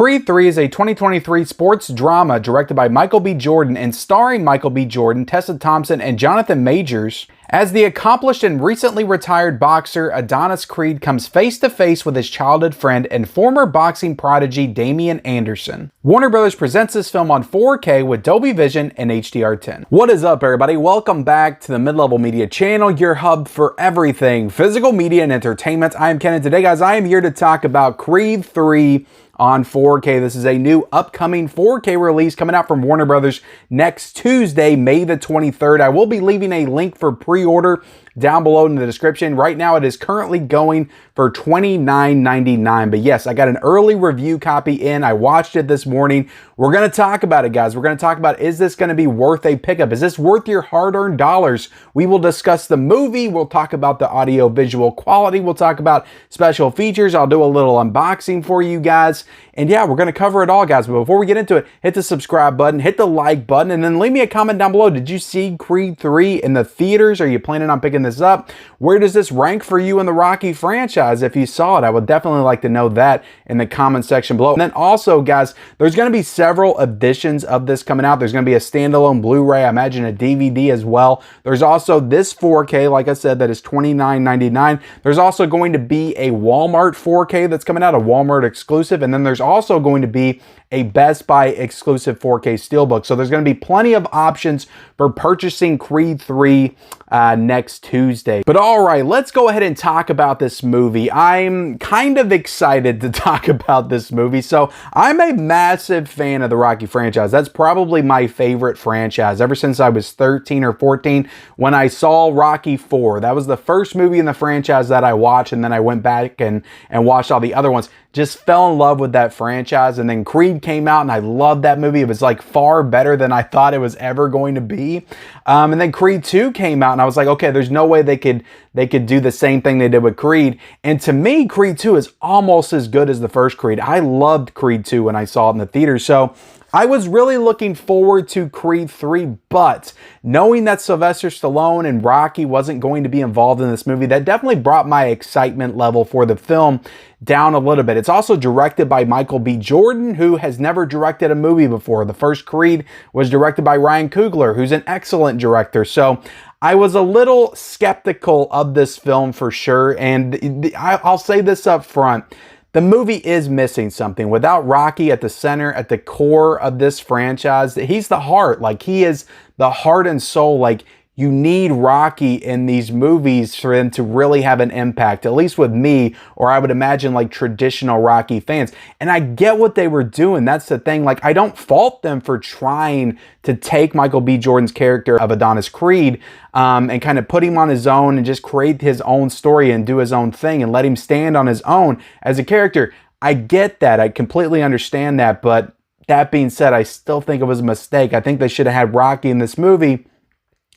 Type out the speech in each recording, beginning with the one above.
Creed 3 is a 2023 sports drama directed by Michael B. Jordan and starring Michael B. Jordan, Tessa Thompson, and Jonathan Majors. As the accomplished and recently retired boxer Adonis Creed comes face to face with his childhood friend and former boxing prodigy Damian Anderson. Warner Bros. Presents this film on 4K with Dolby Vision and HDR10. What is up, everybody? Welcome back to the Mid-Level Media channel, your hub for everything physical media and entertainment. I am Ken, and today, guys, I am here to talk about Creed 3 on 4K. This is a new upcoming 4K release coming out from Warner Brothers next Tuesday, May the 23rd. I will be leaving a link for pre-order down below in the description. Right now, it is currently going for $29.99. But yes, I got an early review copy in. I watched it this morning. We're going to talk about it, guys. We're going to talk about, is this going to be worth a pickup? Is this worth your hard-earned dollars? We will discuss the movie. We'll talk about the audio-visual quality. We'll talk about special features. I'll do a little unboxing for you guys. And yeah, we're going to cover it all, guys. But before we get into it, hit the subscribe button, hit the like button, and then leave me a comment down below. Did you see Creed 3 in the theaters? Are you planning on picking this up? Where does this rank for you in the Rocky franchise? If you saw it, I would definitely like to know that in the comment section below. And then also, guys, there's going to be several editions of this coming out. There's going to be a standalone Blu-ray, I imagine a DVD as well. There's also this 4K, like I said, that is $29.99. There's also going to be a Walmart 4K that's coming out, a Walmart exclusive. And then there's also going to be a Best Buy exclusive 4K Steelbook. So there's going to be plenty of options for purchasing Creed 3 next Tuesday. But all right, let's go ahead and talk about this movie. I'm kind of excited to talk about this movie. So I'm a massive fan of the Rocky franchise. That's probably my favorite franchise ever since I was 13 or 14 when I saw Rocky 4. That was the first movie in the franchise that I watched, and then I went back and watched all the other ones. Just fell in love with that franchise, and then Creed came out and I loved that movie. It was like far better than I thought it was ever going to be. And then Creed 2 came out and I was like, okay, there's no way they could do the same thing they did with Creed. And to me, Creed 2 is almost as good as the first Creed. I loved Creed 2 when I saw it in the theater. So I was really looking forward to Creed 3, but knowing that Sylvester Stallone and Rocky wasn't going to be involved in this movie, that definitely brought my excitement level for the film down a little bit. It's also directed by Michael B. Jordan, who has never directed a movie before. The first Creed was directed by Ryan Coogler, who's an excellent director. So I was a little skeptical of this film for sure, and I'll say this up front. The movie is missing something. Without Rocky at the center, at the core of this franchise, he's the heart. Like, he is the heart and soul. Like, you need Rocky in these movies for them to really have an impact, at least with me, or I would imagine like traditional Rocky fans. And I get what they were doing. That's the thing. Like, I don't fault them for trying to take Michael B. Jordan's character of Adonis Creed and kind of put him on his own and just create his own story and do his own thing and let him stand on his own as a character. I get that. I completely understand that. But that being said, I still think it was a mistake. I think they should have had Rocky in this movie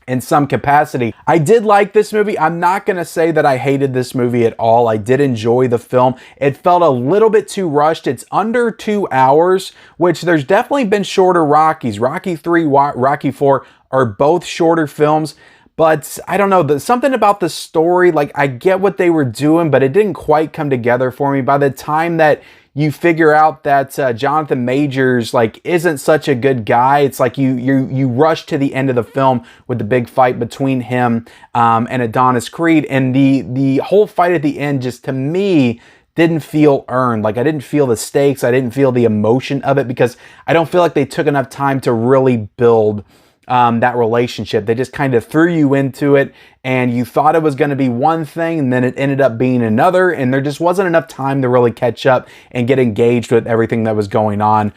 in some capacity. I did like this movie. I'm not going to say that I hated this movie at all. I did enjoy the film. It felt a little bit too rushed. It's under 2 hours, which there's definitely been shorter Rockies. Rocky 3, Rocky 4 are both shorter films. But I don't know, something about the story, like, I get what they were doing, but it didn't quite come together for me. By the time that you figure out that Jonathan Majors like isn't such a good guy, it's like you rush to the end of the film with the big fight between him and Adonis Creed, and the whole fight at the end just, to me, didn't feel earned. Like, I didn't feel the stakes. I didn't feel the emotion of it because I don't feel like they took enough time to really build that relationship. They just kind of threw you into it and you thought it was going to be one thing and then it ended up being another, and there just wasn't enough time to really catch up and get engaged with everything that was going on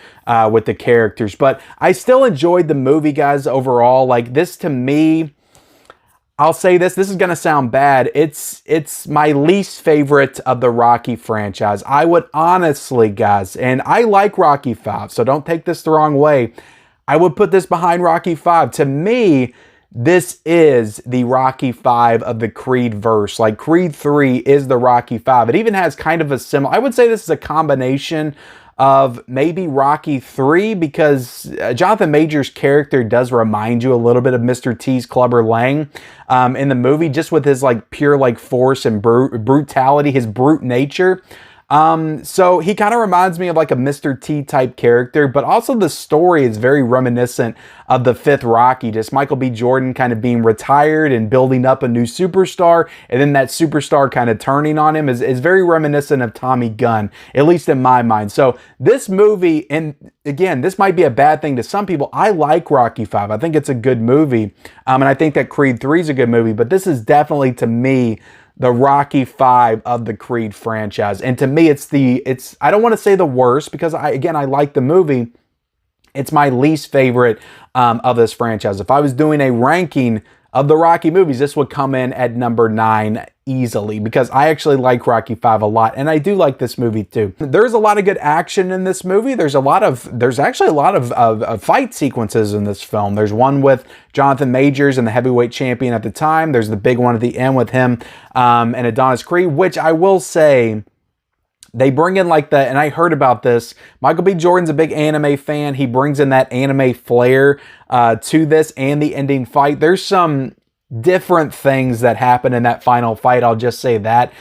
with the characters. But I still enjoyed the movie, guys, overall. Like, this, to me, I'll say this is going to sound bad. It's my least favorite of the Rocky franchise. I would honestly, guys, and I like Rocky 5, so don't take this the wrong way, I would put this behind Rocky 5. To me, this is the Rocky 5 of the Creed verse. Like, Creed 3 is the Rocky 5. It even has kind of a similar, I would say this is a combination of maybe Rocky 3, because Jonathan Majors' character does remind you a little bit of Mr. T's Clubber Lang in the movie, just with his like pure like force and brutality, his brute nature. So he kind of reminds me of like a Mr. T type character, but also the story is very reminiscent of the fifth Rocky, just Michael B. Jordan kind of being retired and building up a new superstar, and then that superstar kind of turning on him is very reminiscent of Tommy Gunn, at least in my mind. So this movie, and again, this might be a bad thing to some people. I like Rocky 5. I think it's a good movie, and I think that Creed 3 is a good movie, but this is definitely, to me, the Rocky 5 of the Creed franchise. And to me, it's I don't want to say the worst, because I like the movie. It's my least favorite of this franchise. If I was doing a ranking of the Rocky movies, this would come in at number 9 easily, because I actually like Rocky 5 a lot, and I do like this movie too. There's a lot of good action in this movie. There's actually a lot of fight sequences in this film. There's one with Jonathan Majors and the heavyweight champion at the time. There's the big one at the end with him and Adonis Creed, which I will say, they bring in like and I heard about this, Michael B. Jordan's a big anime fan. He brings in that anime flair to this and the ending fight. There's some different things that happen in that final fight. I'll just say that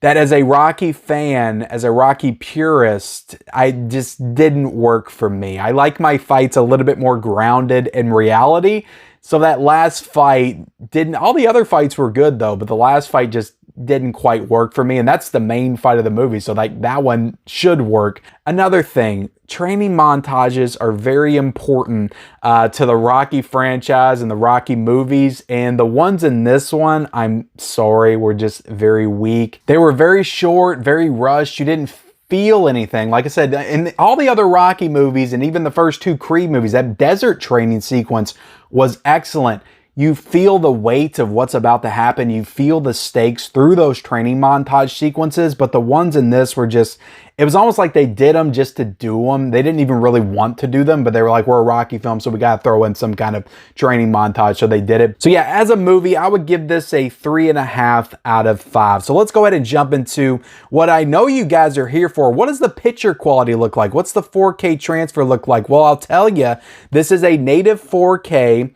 as a Rocky fan, as a Rocky purist, I just didn't work for me. I like my fights a little bit more grounded in reality. So that last fight didn't, all the other fights were good though, but the last fight just didn't quite work for me, and that's the main fight of the movie, so like that one should work. Another thing, training montages are very important to the Rocky franchise and the Rocky movies, and the ones in this one, I'm sorry, were just very weak. They were very short, very rushed. You didn't feel anything. Like I said, in all the other Rocky movies and even the first 2 Creed movies, that desert training sequence was excellent. You feel the weight of what's about to happen. You feel the stakes through those training montage sequences, but the ones in this were just, it was almost like they did them just to do them. They didn't even really want to do them, but they were like, we're a Rocky film, so we got to throw in some kind of training montage, so they did it. So yeah, as a movie, I would give this a 3.5 out of 5. So let's go ahead and jump into what I know you guys are here for. What does the picture quality look like? What's the 4K transfer look like? Well, I'll tell you, this is a native 4K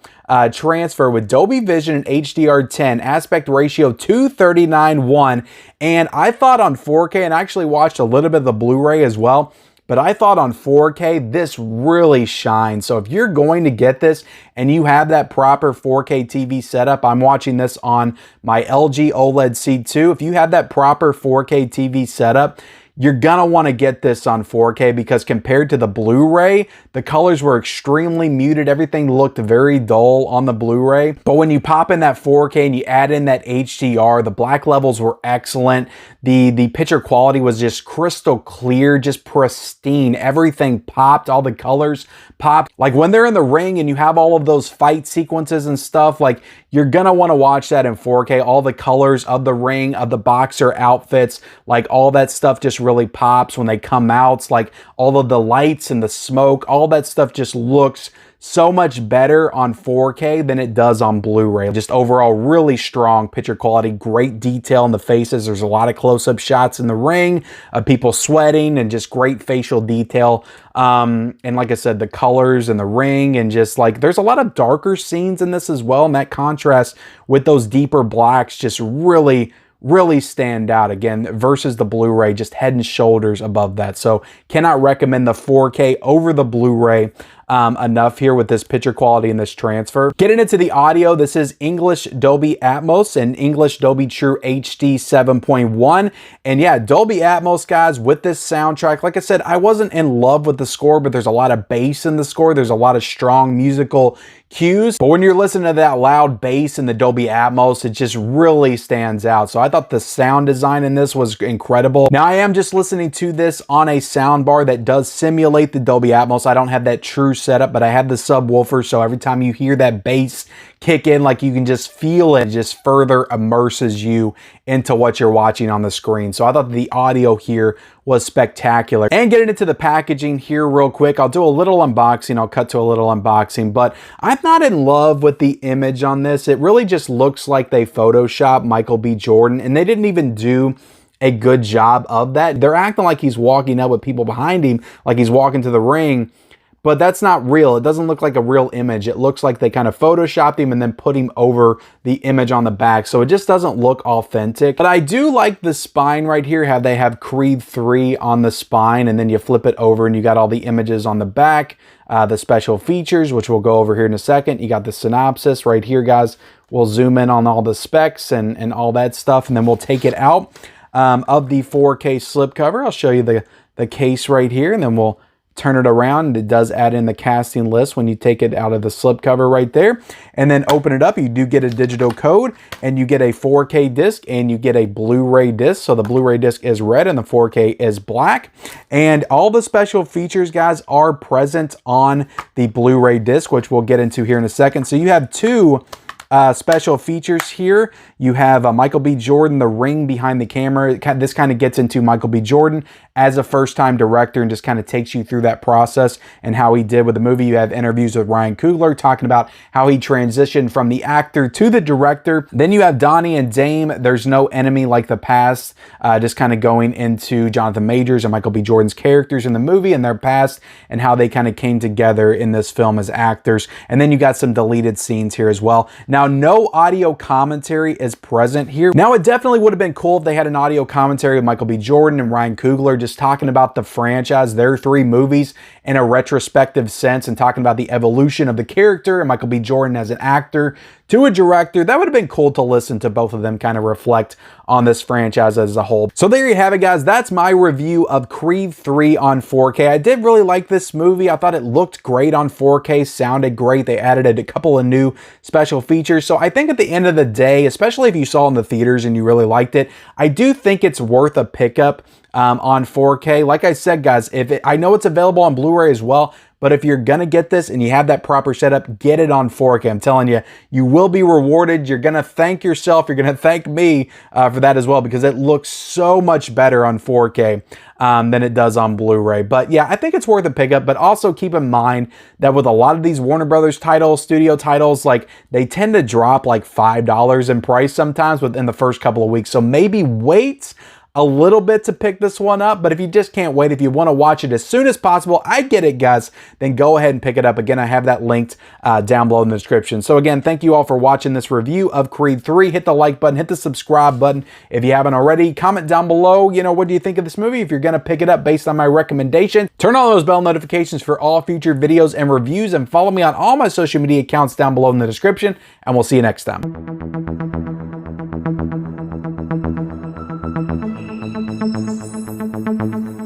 transfer with Dolby Vision and HDR10, aspect ratio 239:1, and I thought on 4K, and I actually watched a little bit of the Blu-ray as well, but I thought on 4K this really shines. So if you're going to get this and you have that proper 4K TV setup, I'm watching this on my LG OLED C2. If you have that proper 4K TV setup, you're gonna want to get this on 4K, because compared to the Blu-ray, the colors were extremely muted. Everything looked very dull on the Blu-ray. But when you pop in that 4K and you add in that HDR, the black levels were excellent. The picture quality was just crystal clear, just pristine. Everything popped, all the colors popped. Like when they're in the ring and you have all of those fight sequences and stuff, like you're gonna want to watch that in 4K. All the colors of the ring, of the boxer outfits, like all that stuff just really pops when they come out. It's like all of the lights and the smoke, all that stuff just looks so much better on 4K than it does on Blu-ray. Just overall really strong picture quality, great detail in the faces. There's a lot of close-up shots in the ring of people sweating and just great facial detail. And like I said, the colors and the ring, and just like there's a lot of darker scenes in this as well, and that contrast with those deeper blacks just really stand out again versus the Blu-ray, just head and shoulders above that. So cannot recommend the 4K over the Blu-ray enough here with this picture quality and this transfer. Getting into the audio, this is English Dolby Atmos and English Dolby True HD 7.1. And yeah, Dolby Atmos, guys, with this soundtrack, like I said, I wasn't in love with the score, but there's a lot of bass in the score. There's a lot of strong musical cues. But when you're listening to that loud bass in the Dolby Atmos, it just really stands out. So I thought the sound design in this was incredible. Now I am just listening to this on a soundbar that does simulate the Dolby Atmos. I don't have that true setup, but I have the subwoofer, so every time you hear that bass kick in, like you can just feel it, just further immerses you into what you're watching on the screen. So I thought the audio here was spectacular. And getting into the packaging here real quick, I'll do a little unboxing, I'll cut to a little unboxing, but I'm not in love with the image on this. It really just looks like they photoshopped Michael B. Jordan, and they didn't even do a good job of that. They're acting like he's walking up with people behind him, like he's walking to the ring, but that's not real. It doesn't look like a real image. It looks like they kind of photoshopped him and then put him over the image on the back. So it just doesn't look authentic. But I do like the spine right here, how they have Creed 3 on the spine, and then you flip it over and you got all the images on the back, the special features, which we'll go over here in a second. You got the synopsis right here, guys. We'll zoom in on all the specs and all that stuff, and then we'll take it out of the 4K slipcover. I'll show you the case right here, and then we'll turn it around. It does add in the casting list when you take it out of the slipcover right there. And then open it up. You do get a digital code, and you get a 4K disc, and you get a Blu-ray disc. So the Blu-ray disc is red and the 4K is black. And all the special features, guys, are present on the Blu-ray disc, which we'll get into here in a second. So you have two special features here. You have Michael B. Jordan, the ring behind the camera. This kind of gets into Michael B. Jordan as a first-time director and just kind of takes you through that process and how he did with the movie. You have interviews with Ryan Coogler talking about how he transitioned from the actor to the director. Then you have Donnie and Dame, There's No Enemy Like the Past, just kind of going into Jonathan Majors and Michael B. Jordan's characters in the movie and their past and how they kind of came together in this film as actors. And then you got some deleted scenes here as well. Now, no audio commentary is present here. Now, it definitely would have been cool if they had an audio commentary with Michael B. Jordan and Ryan Coogler just talking about the franchise, their three movies in a retrospective sense, and talking about the evolution of the character and Michael B. Jordan as an actor to a director. That would have been cool to listen to both of them kind of reflect on this franchise as a whole. So there you have it, guys. That's my review of Creed 3 on 4K. I did really like this movie. I thought it looked great on 4K, sounded great. They added a couple of new special features. So I think at the end of the day, especially if you saw it in the theaters and you really liked it, I do think it's worth a pickup on 4K. Like I said, guys, I know it's available on Blu-ray as well, but if you're gonna get this and you have that proper setup, get it on 4K. I'm telling you, you will be rewarded. You're gonna thank yourself. You're gonna thank me for that as well, because it looks so much better on 4K than it does on Blu-ray. But yeah, I think it's worth a pickup, but also keep in mind that with a lot of these Warner Brothers titles, studio titles, like they tend to drop like $5 in price sometimes within the first couple of weeks. So maybe wait a little bit to pick this one up, but if you just can't wait, if you want to watch it as soon as possible, I get it, guys, then go ahead and pick it up. Again, I have that linked down below in the description. So again, thank you all for watching this review of Creed 3. Hit the like button, hit the subscribe button if you haven't already. Comment down below, what do you think of this movie? If you're going to pick it up based on my recommendation, turn on those bell notifications for all future videos and reviews, and follow me on all my social media accounts down below in the description, and we'll see you next time. Thank you.